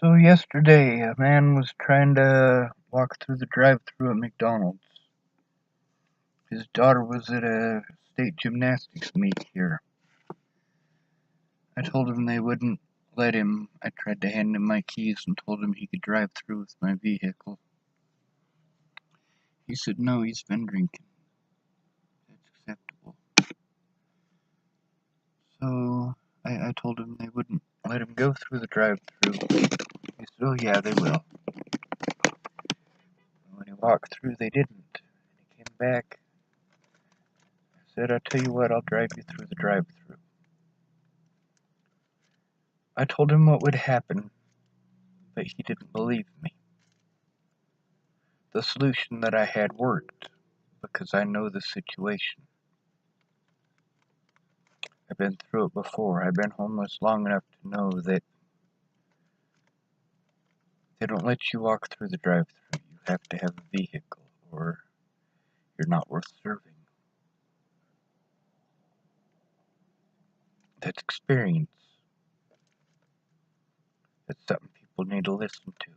So yesterday, a man was trying to walk through the drive-thru at McDonald's. His daughter was at a state gymnastics meet here. I told him they wouldn't let him. I tried to hand him my keys and told him he could drive through with my vehicle. He said no, he's been drinking. That's acceptable. So I told him they wouldn't let him go through the drive-thru. He said, oh yeah, they will. When he walked through, they didn't. He came back. I said, I'll tell you what, I'll drive you through the drive-thru. I told him what would happen, but he didn't believe me. The solution that I had worked, because I know the situation. I've been through it before. I've been homeless long enough to know that they don't let you walk through the drive-thru. You have to have a vehicle, or you're not worth serving. That's experience. That's something people need to listen to,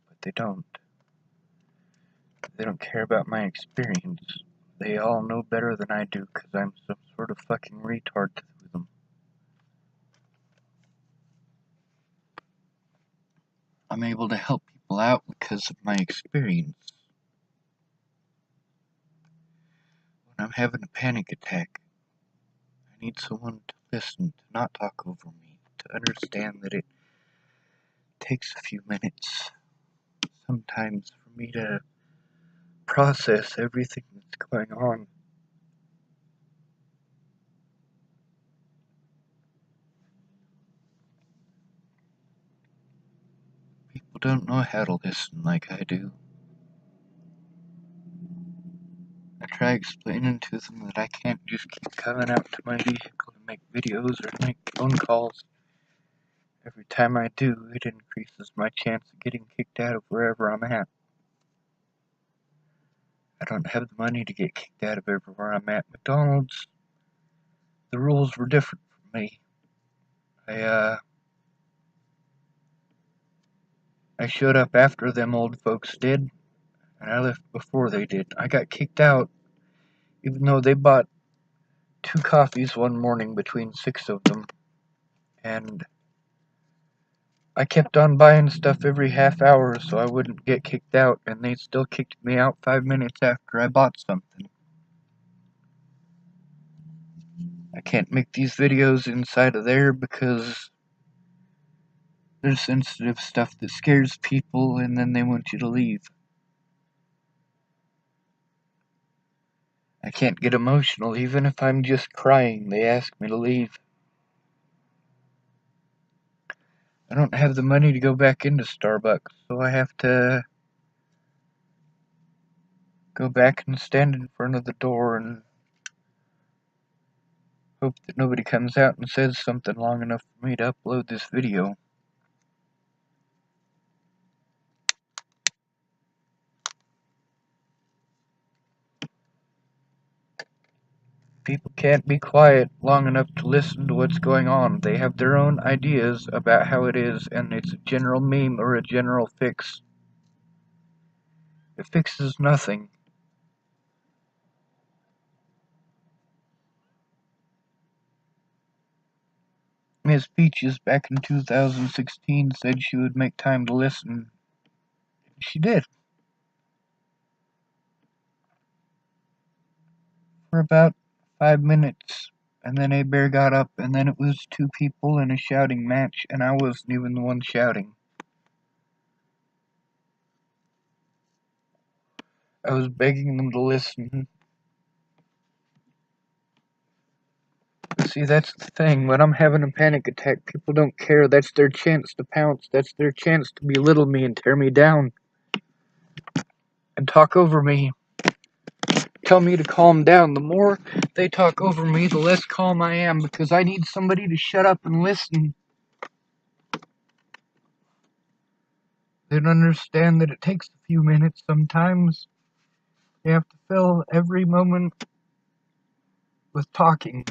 but they don't. They don't care about my experience. They all know better than I do because I'm some sort of fucking retard to them. I'm able to help people out because of my experience. When I'm having a panic attack, I need someone to listen, to not talk over me, to understand that it takes a few minutes sometimes for me to process everything that's going on. People don't know how to listen like I do. I try explaining to them that I can't just keep coming out to my vehicle and make videos or make phone calls. Every time I do, it increases my chance of getting kicked out of wherever I'm at. I don't have the money to get kicked out of everywhere I'm at. McDonald's, the rules were different for me. I showed up after them old folks did, and I left before they did. I got kicked out, even though they bought 2 coffees one morning between 6 of them, and I kept on buying stuff every half hour so I wouldn't get kicked out, and they still kicked me out 5 minutes after I bought something. I can't make these videos inside of there because there's sensitive stuff that scares people and then they want you to leave. I can't get emotional even if I'm just crying. They ask me to leave. I don't have the money to go back into Starbucks, so I have to go back and stand in front of the door and hope that nobody comes out and says something long enough for me to upload this video. People can't be quiet long enough to listen to what's going on. They have their own ideas about how it is, and it's a general meme or a general fix. It fixes nothing. Miss Peaches back in 2016 said she would make time to listen. She did. For about 5 minutes. And then A Bear got up, and then it was 2 people in a shouting match, and I wasn't even the one shouting. I was begging them to listen. See, that's the thing. When I'm having a panic attack, people don't care. That's their chance to pounce. That's their chance to belittle me and tear me down. And talk over me. Tell me to calm down. The more they talk over me, the less calm I am, because I need somebody to shut up and listen. They don't understand that it takes a few minutes sometimes. You have to fill every moment with talking.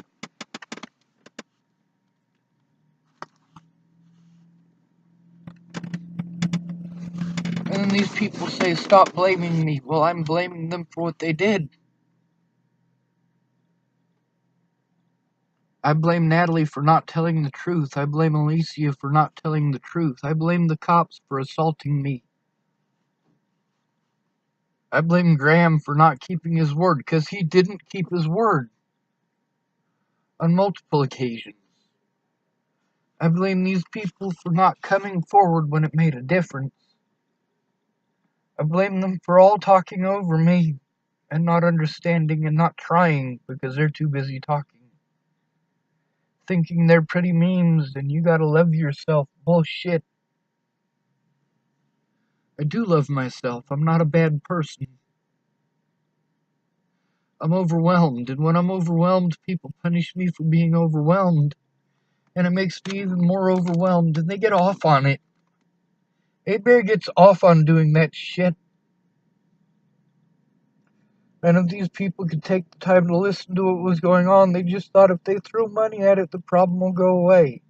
these people say, stop blaming me, well, I'm blaming them for what they did. I blame Natalie for not telling the truth. I blame Alicia for not telling the truth. I blame the cops for assaulting me. I blame Graham for not keeping his word, because he didn't keep his word on multiple occasions. I blame these people for not coming forward when it made a difference. I blame them for all talking over me and not understanding and not trying because they're too busy talking. Thinking they're pretty memes and you gotta love yourself. Bullshit. I do love myself. I'm not a bad person. I'm overwhelmed, and when I'm overwhelmed, people punish me for being overwhelmed. And it makes me even more overwhelmed, and they get off on it. A-Bear gets off on doing that shit. None of these people could take the time to listen to what was going on. They just thought if they throw money at it, the problem will go away.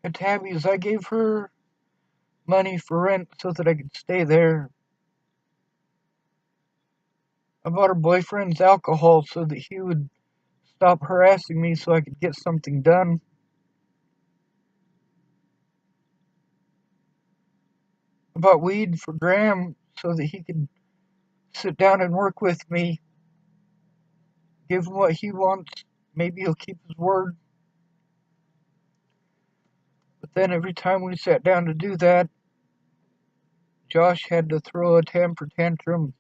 At Tabby's, I gave her money for rent so that I could stay there. I bought her boyfriend's alcohol so that he would stop harassing me so I could get something done. I bought weed for Graham so that he could sit down and work with me. Give him what he wants. Maybe he'll keep his word. But then every time we sat down to do that, Josh had to throw a temper tantrum.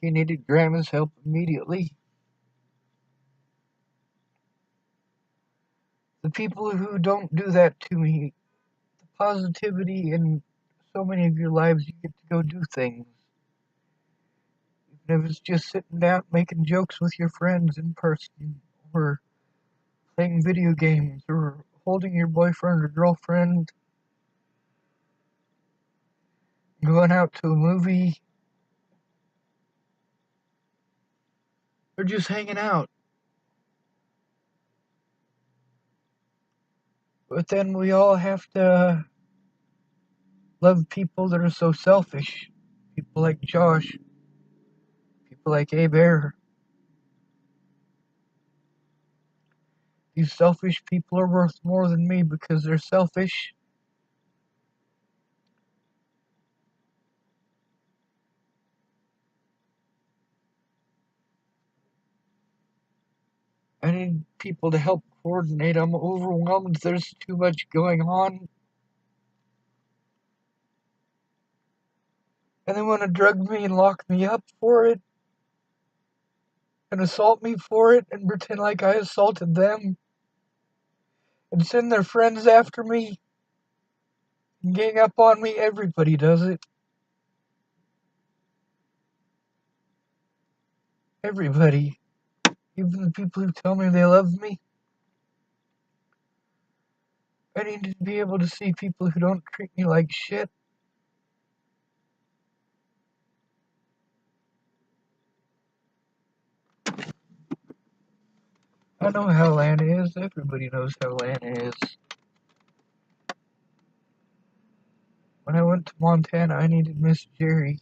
He needed Grandma's help immediately. The people who don't do that to me, the positivity in so many of your lives, you get to go do things. Even if it's just sitting down making jokes with your friends in person, or playing video games, or holding your boyfriend or girlfriend, going out to a movie, or just hanging out. But then we all have to love people that are so selfish. People like Josh. People like A-Bear. These selfish people are worth more than me because they're selfish. I need people to help coordinate. I'm overwhelmed. There's too much going on. And they want to drug me and lock me up for it. And assault me for it and pretend like I assaulted them. And send their friends after me. And gang up on me. Everybody does it. Everybody. Even the people who tell me they love me. I need to be able to see people who don't treat me like shit. I know how Lana is. Everybody knows how Lana is. When I went to Montana, I needed Miss Jerry.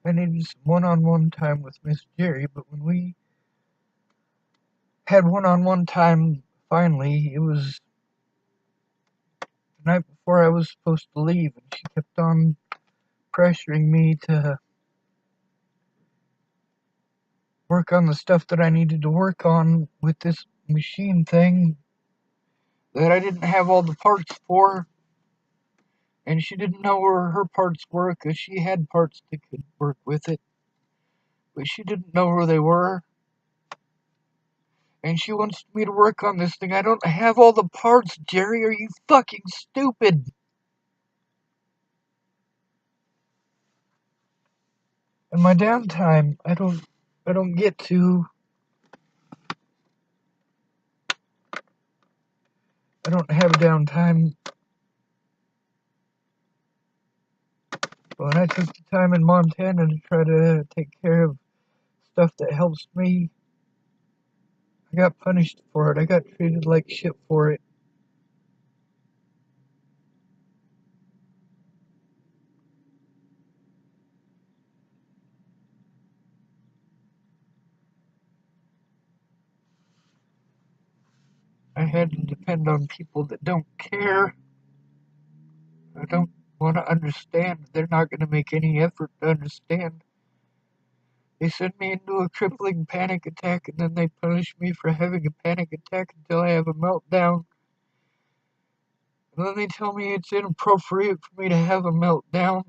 I needed some one-on-one time with Miss Jerry, but when we had one-on-one time, finally, it was the night before I was supposed to leave, and she kept on pressuring me to work on the stuff that I needed to work on with this machine thing that I didn't have all the parts for, and she didn't know where her parts were because she had parts that could work with it, but she didn't know where they were. And she wants me to work on this thing. I don't have all the parts, Jerry. Are you fucking stupid? In my downtime, I don't get to. I don't have downtime. But when I took the time in Montana to try to take care of stuff that helps me. I got punished for it. I got treated like shit for it. I had to depend on people that don't care. I don't want to understand. They're not going to make any effort to understand. They send me into a crippling panic attack and then they punish me for having a panic attack until I have a meltdown. And then they tell me it's inappropriate for me to have a meltdown.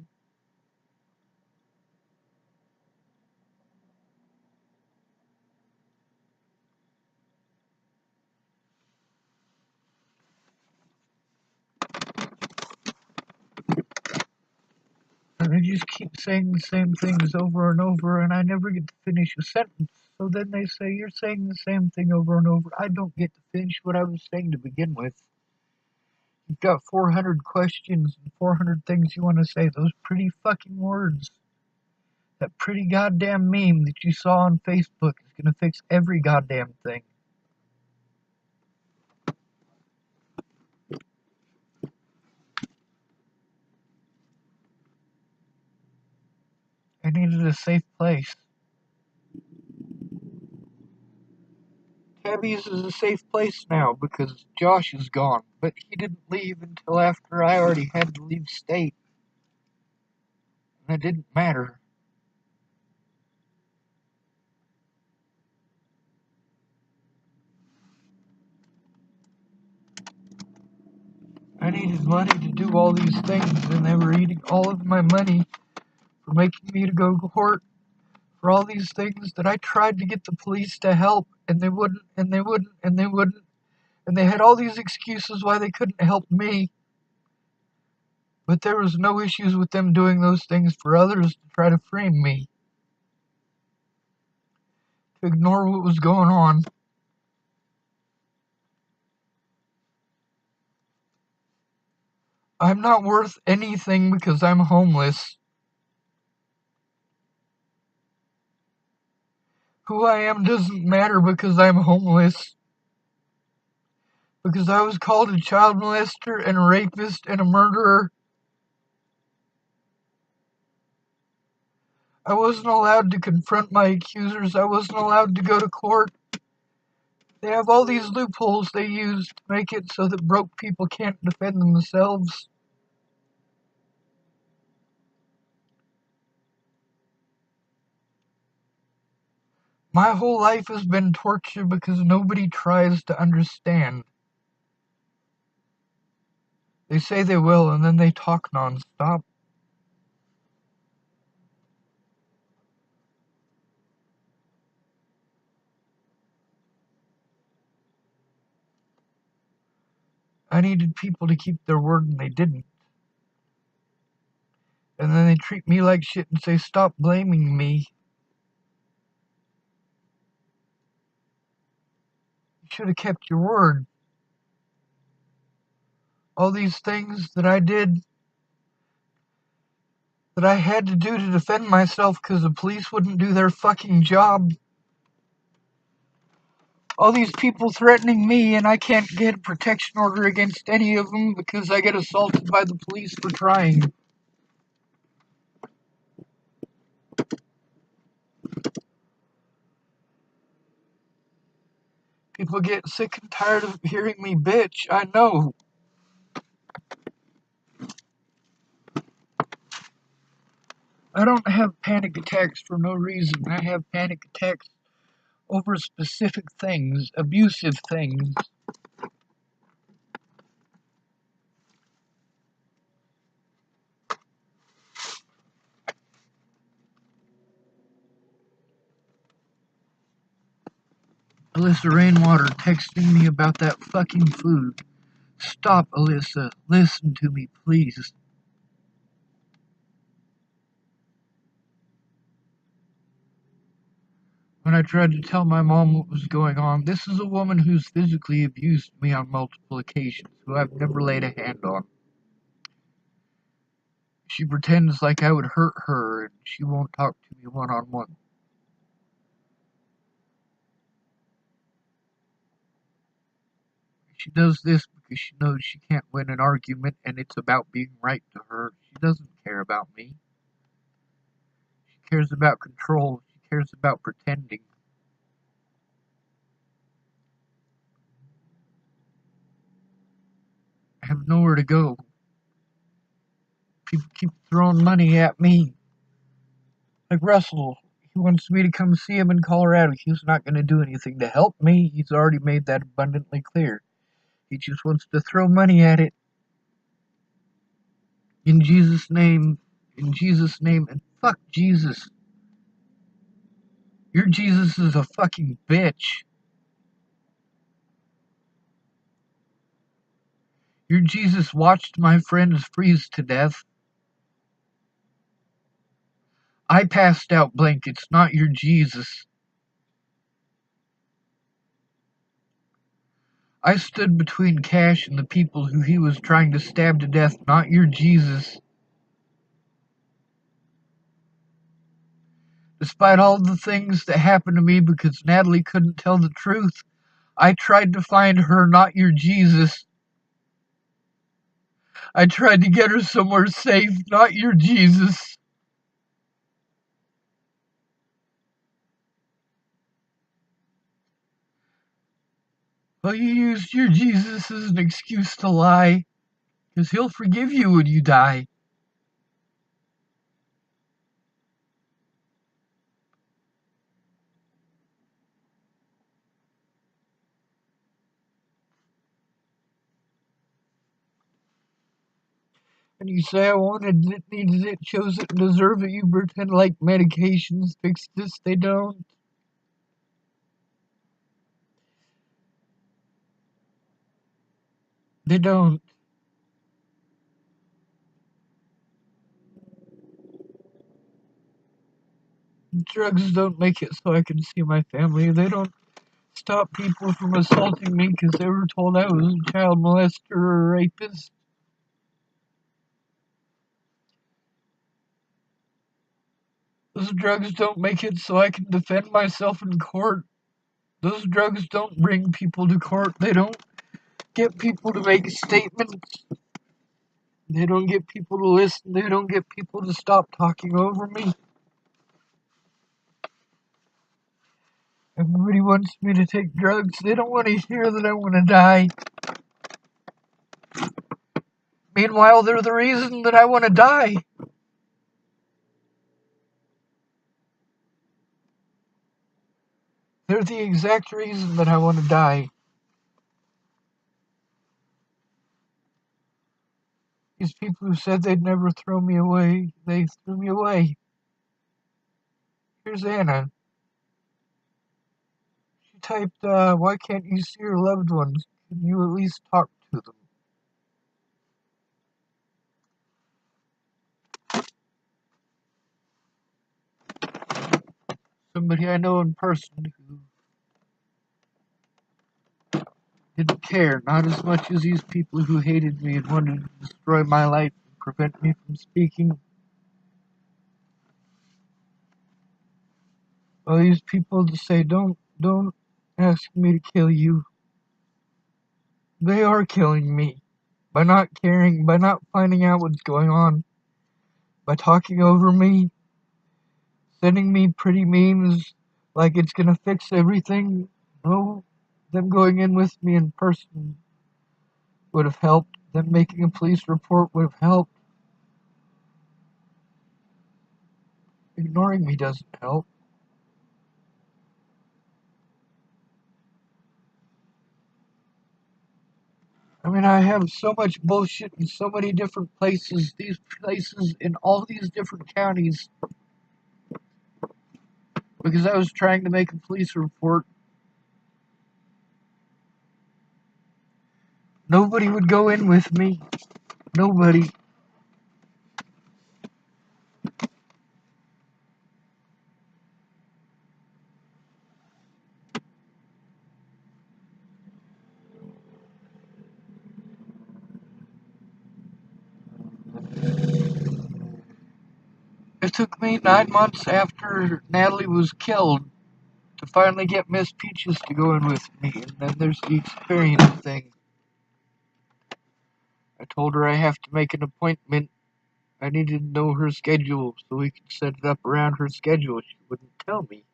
And they just keep saying the same things over and over, and I never get to finish a sentence. So then they say, you're saying the same thing over and over. I don't get to finish what I was saying to begin with. You've got 400 questions and 400 things you want to say. Those pretty fucking words. That pretty goddamn meme that you saw on Facebook is going to fix every goddamn thing. I needed a safe place. Tabby's is a safe place now because Josh is gone, but he didn't leave until after I already had to leave state. And it didn't matter. I needed money to do all these things, and they were eating all of my money for making me to go to court for all these things that I tried to get the police to help, and they wouldn't, and they wouldn't, and they wouldn't. And they had all these excuses why they couldn't help me. But there was no issues with them doing those things for others to try to frame me, to ignore what was going on. I'm not worth anything because I'm homeless. Who I am doesn't matter because I'm homeless. Because I was called a child molester and a rapist and a murderer. I wasn't allowed to confront my accusers. I wasn't allowed to go to court. They have all these loopholes they use to make it so that broke people can't defend themselves. My whole life has been torture because nobody tries to understand. They say they will, and then they talk nonstop. I needed people to keep their word, and they didn't. And then they treat me like shit and say, stop blaming me. You should have kept your word. All these things that I did, that I had to do to defend myself because the police wouldn't do their fucking job. All these people threatening me, and I can't get a protection order against any of them because I get assaulted by the police for trying. People get sick and tired of hearing me bitch, I know. I don't have panic attacks for no reason. I have panic attacks over specific things, abusive things. Alyssa Rainwater texting me about that fucking food. Stop, Alyssa. Listen to me, please. When I tried to tell my mom what was going on, this is a woman who's physically abused me on multiple occasions, who I've never laid a hand on. She pretends like I would hurt her, and she won't talk to me one-on-one. She does this because she knows she can't win an argument and it's about being right to her. She doesn't care about me. She cares about control. She cares about pretending. I have nowhere to go. People keep throwing money at me. Like Russell, he wants me to come see him in Colorado. He's not going to do anything to help me. He's already made that abundantly clear. He just wants to throw money at it. In Jesus' name, and fuck Jesus. Your Jesus is a fucking bitch. Your Jesus watched my friends freeze to death. I passed out blankets, not your Jesus. I stood between Cash and the people who he was trying to stab to death, not your Jesus. Despite all the things that happened to me because Natalie couldn't tell the truth, I tried to find her, not your Jesus. I tried to get her somewhere safe, not your Jesus. Well, you used your Jesus as an excuse to lie, because he'll forgive you when you die. And you say, I wanted it, needed it, chose it, and deserve it. You pretend like medications fix this. They don't. They don't. Drugs don't make it so I can see my family. They don't stop people from assaulting me because they were told I was a child molester or a rapist. Those drugs don't make it so I can defend myself in court. Those drugs don't bring people to court. They don't get people to make statements. They don't get people to listen. They don't get people to stop talking over me. Everybody wants me to take drugs. They don't want to hear that I want to die. Meanwhile, they're the reason that I want to die. They're the exact reason that I want to die. These people who said they'd never throw me away, they threw me away. Here's Anna. She typed, why can't you see your loved ones? Can you at least talk to them? Somebody I know in person who didn't care, not as much as these people who hated me and wanted to destroy my life and prevent me from speaking. All these people to say, don't ask me to kill you. They are killing me. By not caring, by not finding out what's going on, by talking over me, sending me pretty memes like it's gonna fix everything. No, them going in with me in person would have helped. Them making a police report would have helped. Ignoring me doesn't help. I mean, I have so much bullshit in so many different places. These places in all these different counties. Because I was trying to make a police report. Nobody would go in with me. Nobody. It took me 9 months after Natalie was killed to finally get Miss Peaches to go in with me. And then there's the experience thing. I told her I have to make an appointment. I needed to know her schedule so we could set it up around her schedule. She wouldn't tell me.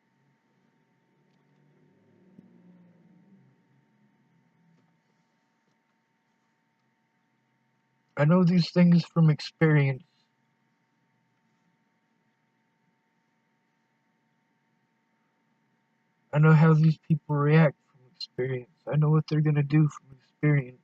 I know these things from experience. I know how these people react from experience. I know what they're gonna do from experience.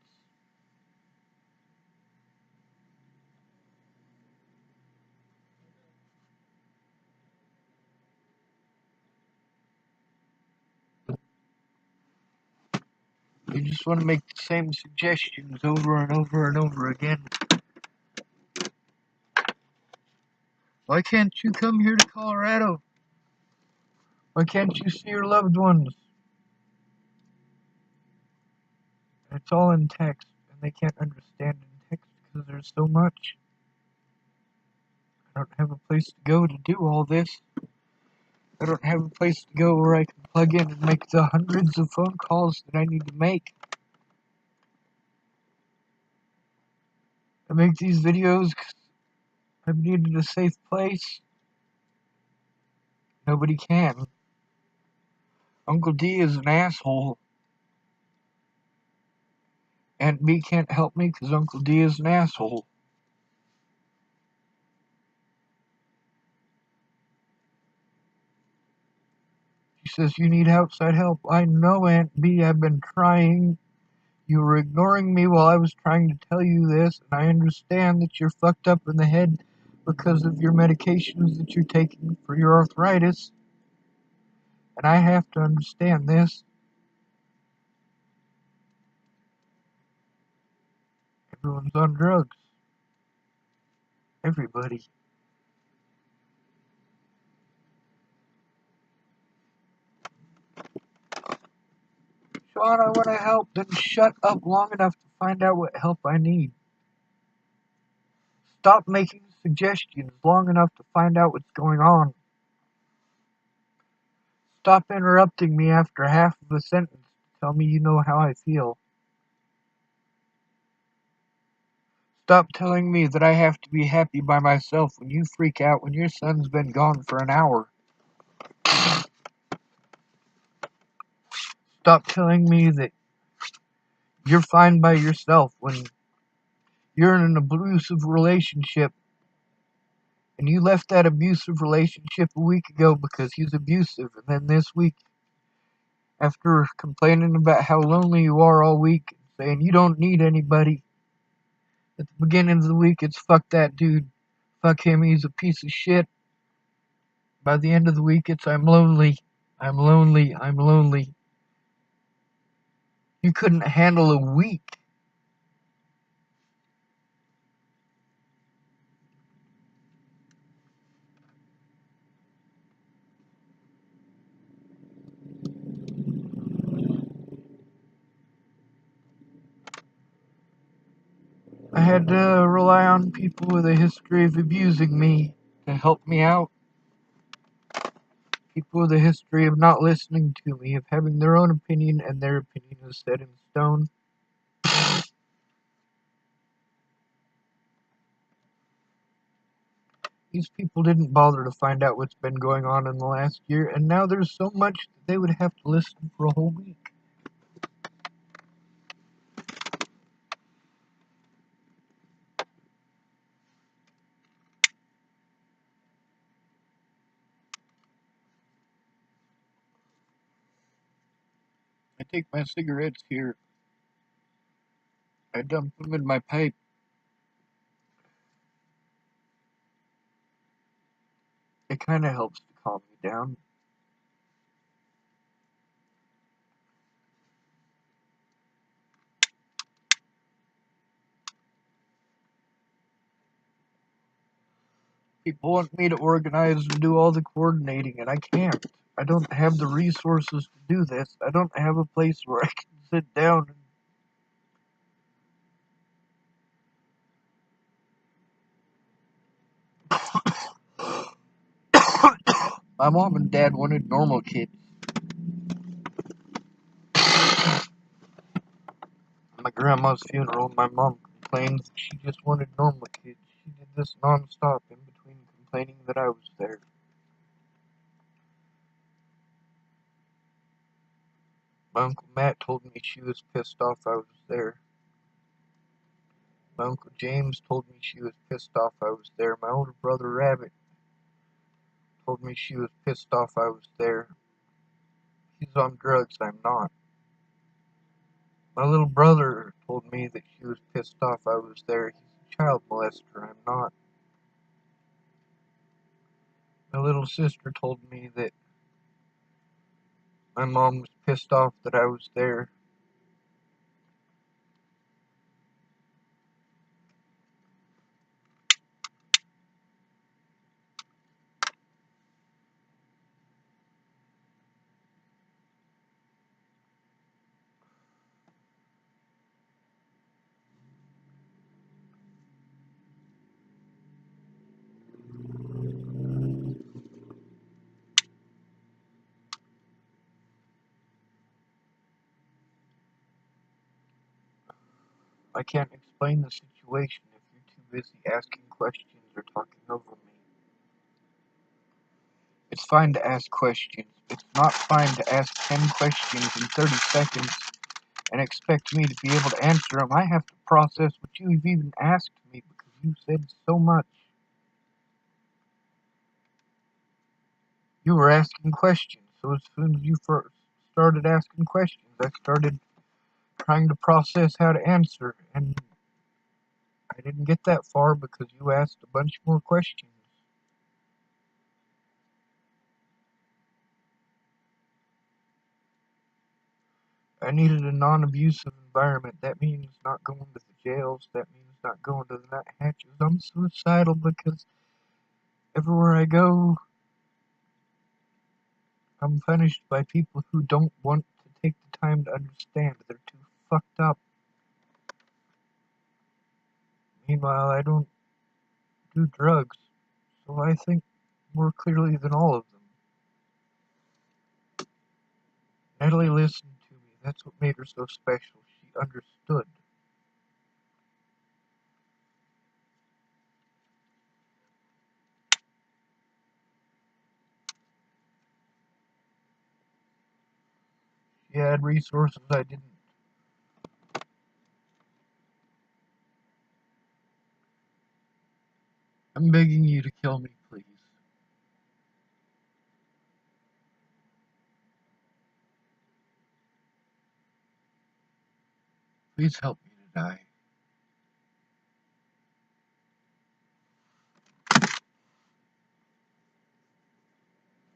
You just want to make the same suggestions over and over and over again. Why can't you come here to Colorado? Why can't you see your loved ones? It's all in text, and they can't understand in text because there's so much. I don't have a place to go to do all this. I don't have a place to go where I can plug in and make the hundreds of phone calls that I need to make. I make these videos because I've needed a safe place. Nobody can. Uncle D is an asshole. Aunt B can't help me because Uncle D is an asshole. She says, you need outside help. I know, Aunt B, I've been trying. You were ignoring me while I was trying to tell you this, and I understand that you're fucked up in the head because of your medications that you're taking for your arthritis. And I have to understand this. Everyone's on drugs. Everybody. Sean, I want to help. Then shut up long enough to find out what help I need. Stop making suggestions long enough to find out what's going on. Stop interrupting me after half of a sentence to tell me you know how I feel. Stop telling me that I have to be happy by myself when you freak out when your son's been gone for an hour. Stop telling me that you're fine by yourself when you're in an abusive relationship and you left that abusive relationship a week ago because he's abusive, and then this week, after complaining about how lonely you are all week, saying you don't need anybody, at the beginning of the week it's fuck that dude, fuck him, he's a piece of shit. By the end of the week it's I'm lonely, I'm lonely, I'm lonely. You couldn't handle a week. I had to rely on people with a history of abusing me to help me out. People with a history of not listening to me, of having their own opinion, and their opinion is set in stone. These people didn't bother to find out what's been going on in the last year, and now there's so much that they would have to listen for a whole week. I take my cigarettes here. I dump them in my pipe. It kind of helps to calm me down. People want me to organize and do all the coordinating, and I can't. I don't have the resources to do this. I don't have a place where I can sit down and my mom and dad wanted normal kids. At my grandma's funeral, my mom complained that she just wanted normal kids. She did this non-stop in between complaining that I was there. My Uncle Matt told me she was pissed off I was there. My Uncle James told me she was pissed off I was there. My older brother Rabbit told me she was pissed off I was there. He's on drugs, I'm not. My little brother told me that she was pissed off I was there. He's a child molester, I'm not. My little sister told me that my mom was pissed off that I was there. I can't explain the situation if you're too busy asking questions or talking over me. It's fine to ask questions. It's not fine to ask 10 questions in 30 seconds and expect me to be able to answer them. I have to process what you've even asked me because you said so much. You were asking questions, so as soon as you first started asking questions, I started trying to process how to answer, and I didn't get that far because you asked a bunch more questions. I needed a non-abusive environment. That means not going to the jails. That means not going to the nut hatches. I'm suicidal because everywhere I go, I'm punished by people who don't want to take the time to understand. They're too fucked up. Meanwhile, I don't do drugs, so I think more clearly than all of them. Natalie listened to me. That's what made her so special. She understood. She had resources I didn't. I'm begging you to kill me, please. Please help me to die.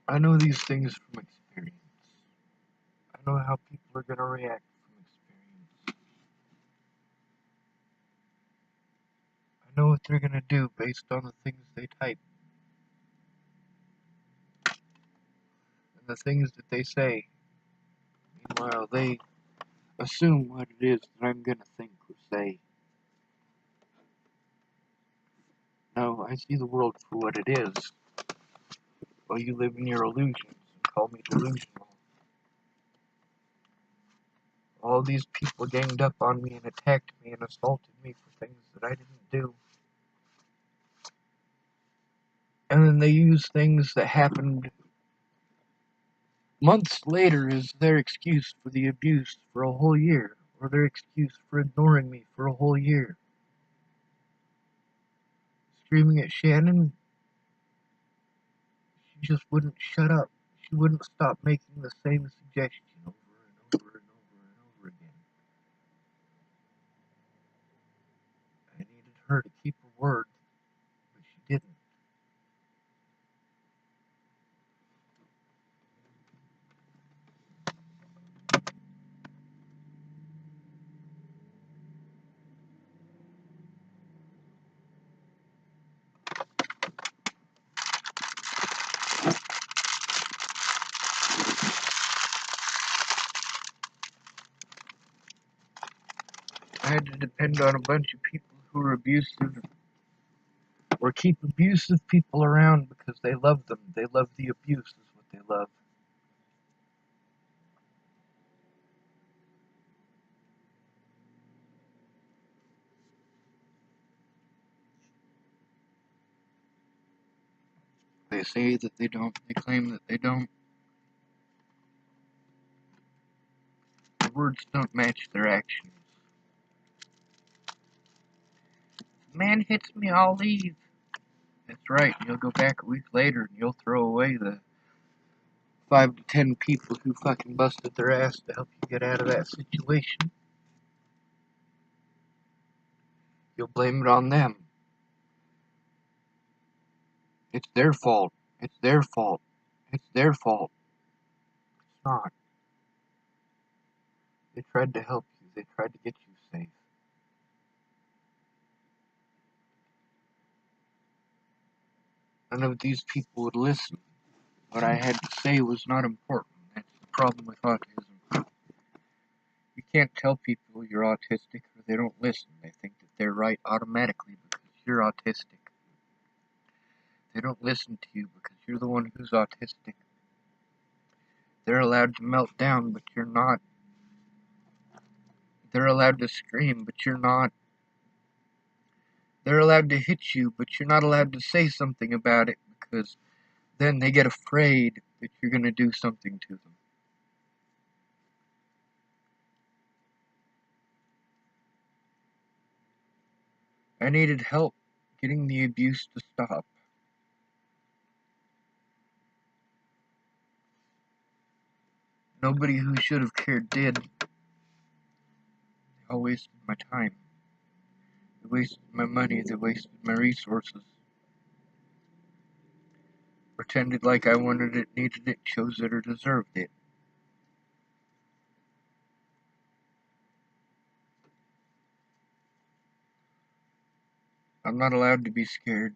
I know these things from experience. I know how people are going to react from experience. I know what they're going to do based on the things they type and the things that they say. Meanwhile, they assume what it is that I'm going to think or say. No, I see the world for what it is, while you live in your illusions and call me delusional. All these people ganged up on me and attacked me and assaulted me for things that I didn't do. And then they use things that happened months later as their excuse for the abuse for a whole year, or their excuse for ignoring me for a whole year. Screaming at Shannon, she just wouldn't shut up. She wouldn't stop making the same suggestion over and over and over and over again. I needed her to keep her word, but she didn't. I had to depend on a bunch of people who were abusive or keep abusive people around because they love them. They love the abuse is what they love. They say that they don't. They claim that they don't. Their words don't match their actions. If a man hits me, I'll leave. That's right. You'll go back a week later and you'll throw away the 5 to 10 people who fucking busted their ass to help you get out of that situation. You'll blame it on them. It's their fault. It's their fault. It's their fault. It's not. They tried to help you. They tried to get you safe. None of these people would listen. What I had to say was not important. That's the problem with autism. You can't tell people you're autistic or they don't listen. They think that they're right automatically because you're autistic. They don't listen to you because you're the one who's autistic. They're allowed to melt down, but you're not. They're allowed to scream, but you're not. They're allowed to hit you, but you're not allowed to say something about it because then they get afraid that you're going to do something to them. I needed help getting the abuse to stop. Nobody who should have cared did. They all wasted my time. They wasted my money. They wasted my resources. Pretended like I wanted it, needed it, chose it, or deserved it. I'm not allowed to be scared.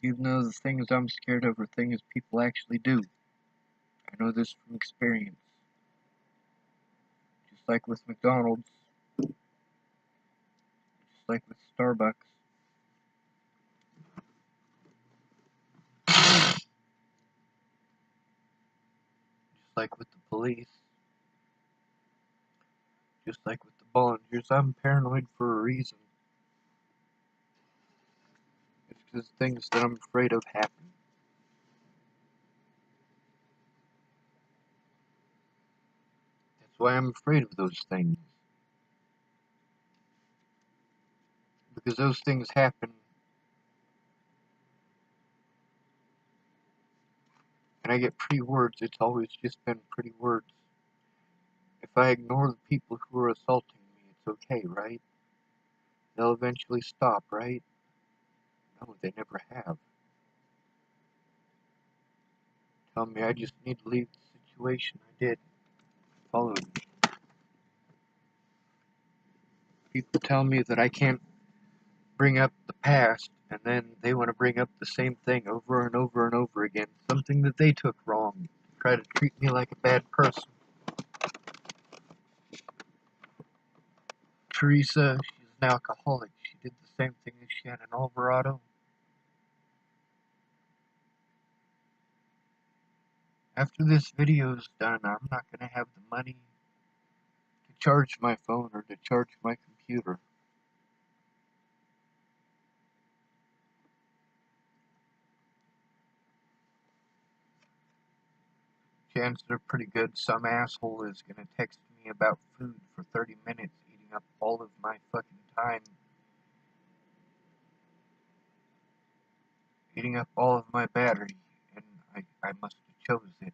Even though the things I'm scared of are things people actually do. I know this from experience. Just like with McDonald's. Just like with Starbucks. Just like with the police. Just like with the volunteers. I'm paranoid for a reason. It's because things that I'm afraid of happen. That's why I'm afraid of those things. Because those things happen. And I get pretty words. It's always just been pretty words. If I ignore the people who are assaulting me, it's okay, right? They'll eventually stop, right? No, they never have. Tell me I just need to leave the situation. I did. Followed me. People tell me that I can't bring up the past, and then they want to bring up the same thing over and over and over again. Something that they took wrong. Try to treat me like a bad person. Teresa, she's an alcoholic. She did the same thing as Shannon Alvarado. After this video is done, I'm not going to have the money to charge my phone or to charge my computer. Chances are pretty good some asshole is going to text me about food for 30 minutes, eating up all of my fucking time. Eating up all of my battery, and I must have chose it.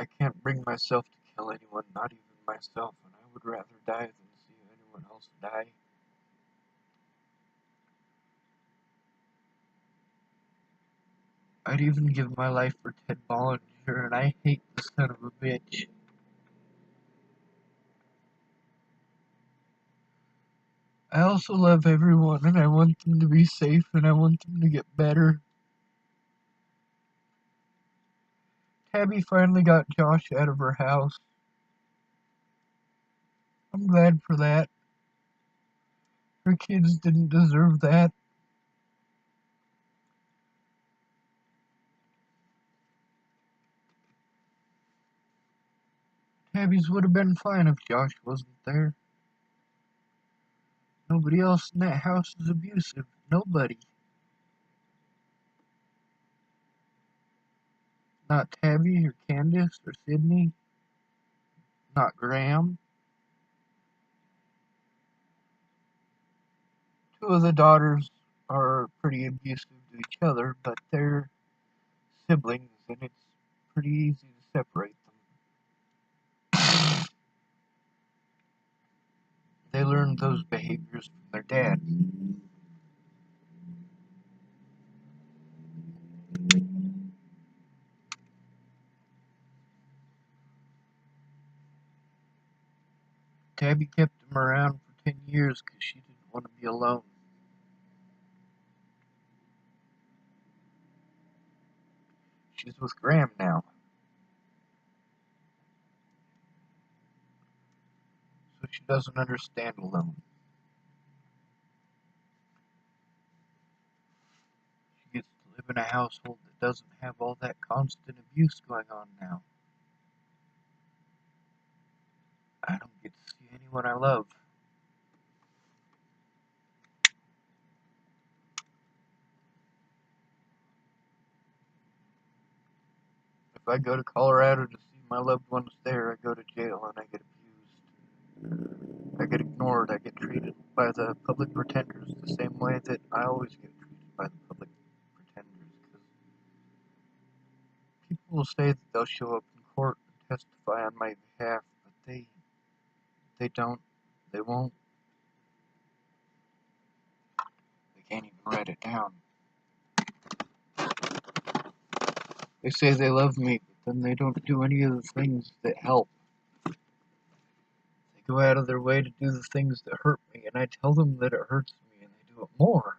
I can't bring myself to kill anyone, not even myself, and I would rather die than see anyone else die. I'd even give my life for Ted Bollinger, and I hate the son of a bitch. I also love everyone, and I want them to be safe, and I want them to get better. Tabby finally got Josh out of her house. I'm glad for that. Her kids didn't deserve that. Tabby's would have been fine if Josh wasn't there. Nobody else in that house is abusive. Nobody. Not Tabby or Candace or Sydney. Not Graham. Two of the daughters are pretty abusive to each other, but they're siblings and it's pretty easy to separate them. They learned those behaviors from their dad. Tabby kept him around for 10 years because she didn't want to be alone. She's with Graham now, so she doesn't understand alone. She gets to live in a household that doesn't have all that constant abuse going on now. I don't get to see anyone I love. If I go to Colorado to see my loved ones there, I go to jail and I get abused. I get ignored. I get treated by the public pretenders the same way that I always get treated by the public pretenders. Because people will say that they'll show up in court and testify on my behalf, but they don't. They won't. They can't even write it down. They say they love me, but then they don't do any of the things that help. They go out of their way to do the things that hurt me, and I tell them that it hurts me, and they do it more.